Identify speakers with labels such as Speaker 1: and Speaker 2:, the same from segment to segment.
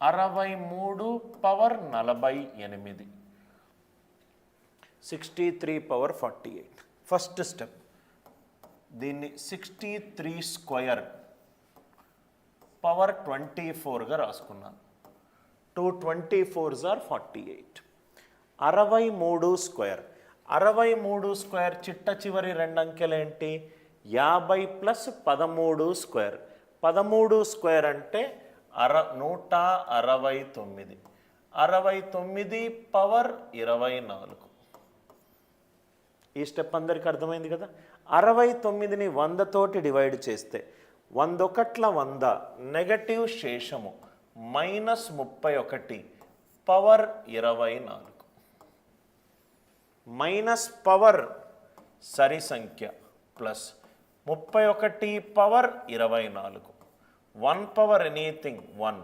Speaker 1: 63 power 48, 63 power 48. First step, దీన్ని 63 square power 24గా రాసుకున్నాను. 2 24s are 48. 63 square, 63 square చిట్ట చివరి రెండు అంకెలు ఏంటి? 50 ప్లస్ 13 స్క్వేర్. 13 స్క్వేర్ అంటే 169. 69 పవర్ 24. ఈ స్టెప్ అందరికీ అర్థమైంది కదా. 69ని 100 తోటి డివైడ్ చేస్తే 101 నెగటివ్ శేషము -31 పవర్ 24. మైనస్ పవర్ సరి సంఖ్య plus 31 power 24. 1 power anything 1.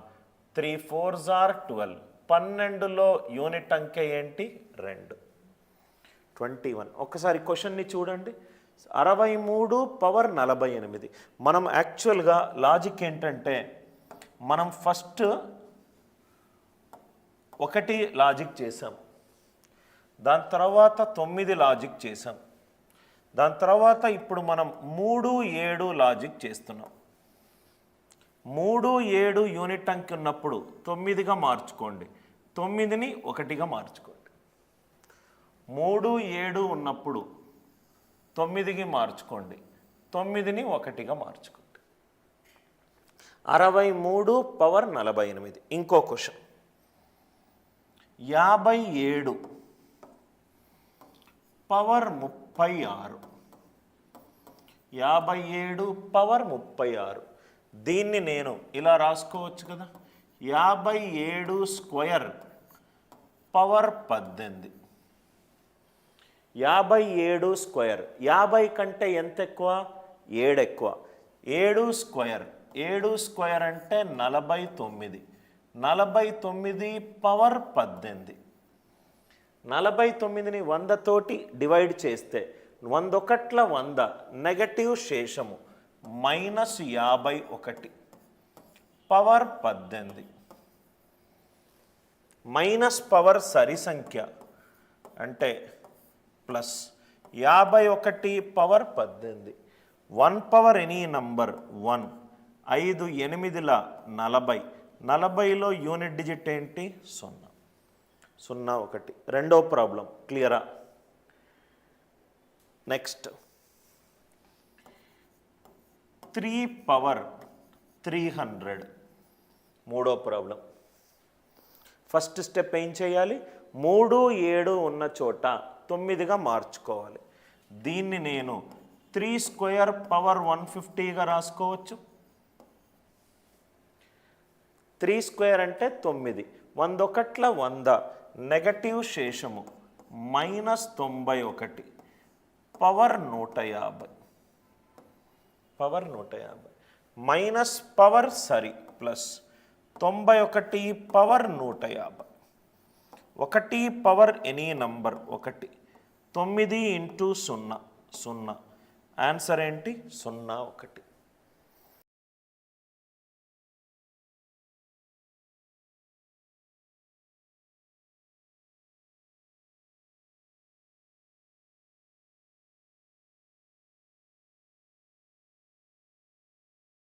Speaker 1: 3 4s are 12. 12లో యూనిట్ అంకె ఏంటి? 2. 21. ఒకసారి క్వశ్చన్ని చూడండి. 63 పవర్ 48. మనం యాక్చువల్గా లాజిక్ ఏంటంటే, మనం ఫస్ట్ 1 లాజిక్ చేసాం, దాని తర్వాత 9 లాజిక్ చేసాం, దాని తర్వాత ఇప్పుడు మనం 3 7 లాజిక్ చేస్తున్నాం. 3 7 యూనిట్ అంకె ఉన్నప్పుడు 9గా మార్చుకోండి, 9ని 1గా మార్చుకోండి. 3 7 ఉన్నప్పుడు 9కి మార్చుకోండి, 9ని 1గా మార్చుకోండి. 63 పవర్ 48. ఇంకో క్వశ్చన్, 57 పవర్ 36. 57 పవర్ 36. దీన్ని నేను ఇలా రాసుకోవచ్చు కదా, 57 స్క్వేర్ పవర్ 18. 57 స్క్వేర్, 50 కంటే ఎంత ఎక్కువ? 7 ఎక్కువ. 7 స్క్వేర్, 7 స్క్వేర్ అంటే 49. 49 పవర్ 18. 49ని 100 తోటి డివైడ్ చేస్తే 101 100 నెగటివ్ శేషము -51 పవర్ 18. మైనస్ పవర్ సరి సంఖ్య అంటే plus 51 power 18. 1 power any number 1. 5 8ల 40. 40లో యూనిట్ డిజిట్ ఏంటి? 0. 0 1. రెండో ప్రాబ్లం క్లియరా? Next 3 power 300. మూడో ప్రాబ్లం. ఫస్ట్ స్టెప్ ఏం చేయాలి? 3 7 ఉన్న చోట 9గా మార్చుకోవాలి. దీన్ని నేను 3 స్క్వేర్ పవర్ 150గా రాసుకోవచ్చు. 3 స్క్వేర్ అంటే 9. 101 100 నెగటివ్ శేషము -91 పవర్ 150. పవర్ 150 మైనస్ పవర్ సరి plus 91 power 150. 1 power any number 1. 9 × 0 0. Answer ఏంటి? 0 1.